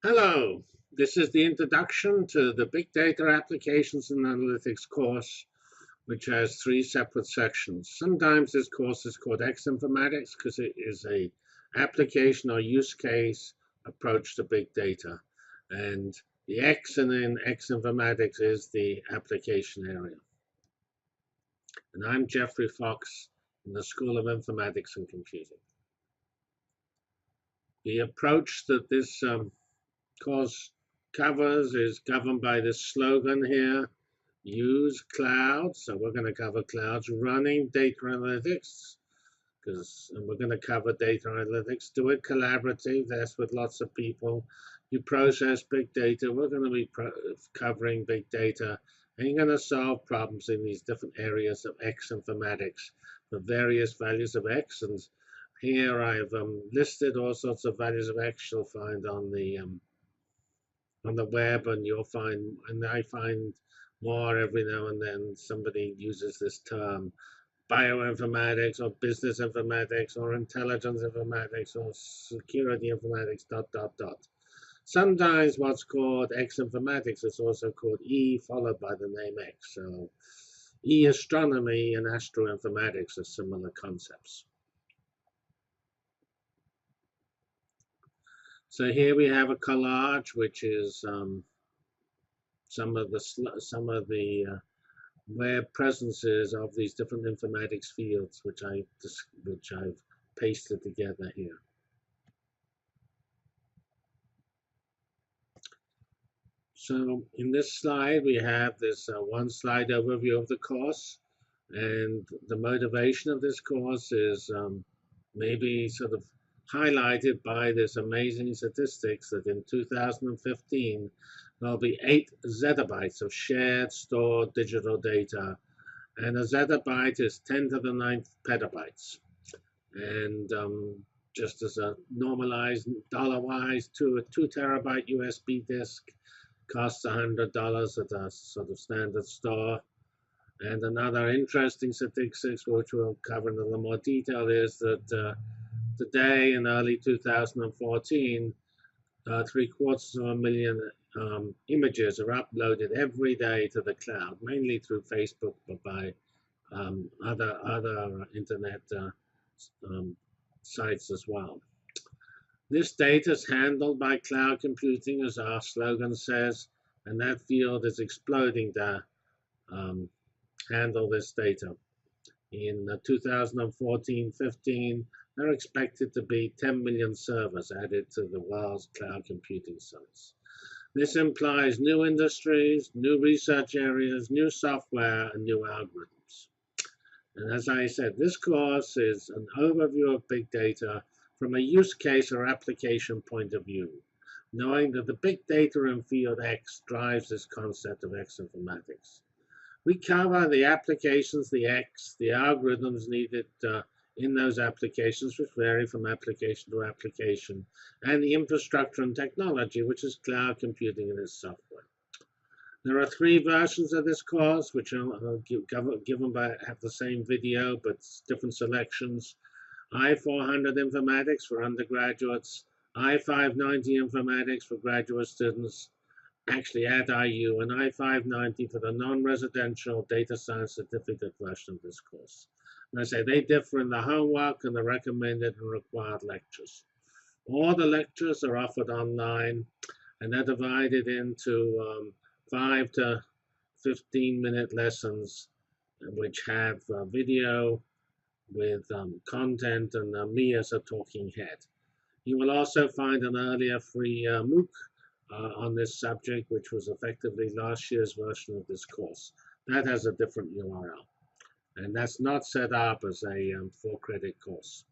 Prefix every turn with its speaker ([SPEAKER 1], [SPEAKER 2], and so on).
[SPEAKER 1] Hello, this is the introduction to the Big Data Applications and Analytics course, which has three separate sections. Sometimes this course is called X-Informatics because it is a application or use case approach to big data. And the X in X-Informatics is the application area. And I'm Jeffrey Fox in the School of Informatics and Computing. The approach that this course covers is governed by this slogan here: use clouds. So we're going to cover clouds, running data analytics, and we're going to cover data analytics. Do it collaborative, that's with lots of people. You process big data. We're going to be covering big data, and you're going to solve problems in these different areas of X informatics for various values of X. And here I've listed all sorts of values of X you'll find on the web, and I find more every now and then. Somebody uses this term bioinformatics or business informatics or intelligence informatics or security informatics, dot, dot, dot. Sometimes what's called X informatics is also called E followed by the name X. So E astronomy and astroinformatics are similar concepts. So here we have a collage, which is some of the web presences of these different informatics fields, which I've pasted together here. So in this slide, we have this one slide overview of the course, and the motivation of this course is maybe sort of highlighted by this amazing statistics that in 2015, there'll be 8 zettabytes of shared stored digital data, and a zettabyte is 10 to the 9th petabytes. And just as a normalized dollar-wise, a 2 terabyte USB disk costs $100 at a sort of standard store. And another interesting statistics, which we'll cover in a little more detail, is that today, in early 2014, 750,000 images are uploaded every day to the cloud, mainly through Facebook, but by other internet sites as well. This data is handled by cloud computing, as our slogan says, and that field is exploding to handle this data. In 2014-15, there are expected to be 10 million servers added to the world's cloud computing sites. This implies new industries, new research areas, new software, and new algorithms. And as I said, this course is an overview of big data from a use case or application point of view, knowing that the big data in field X drives this concept of X informatics. We cover the applications, the X, the algorithms needed in those applications, which vary from application to application, and the infrastructure and technology, which is cloud computing and its software. There are 3 versions of this course, which are given by have the same video, but different selections. I400 Informatics for undergraduates, I590 Informatics for graduate students, actually at IU, and I590 for the non-residential data science certificate version of this course. And I say they differ in the homework and the recommended and required lectures. All the lectures are offered online, and they're divided into 5 to 15-minute lessons, which have video with content and me as a talking head. You will also find an earlier free MOOC on this subject, which was effectively last year's version of this course. That has a different URL, and that's not set up as a 4-credit course.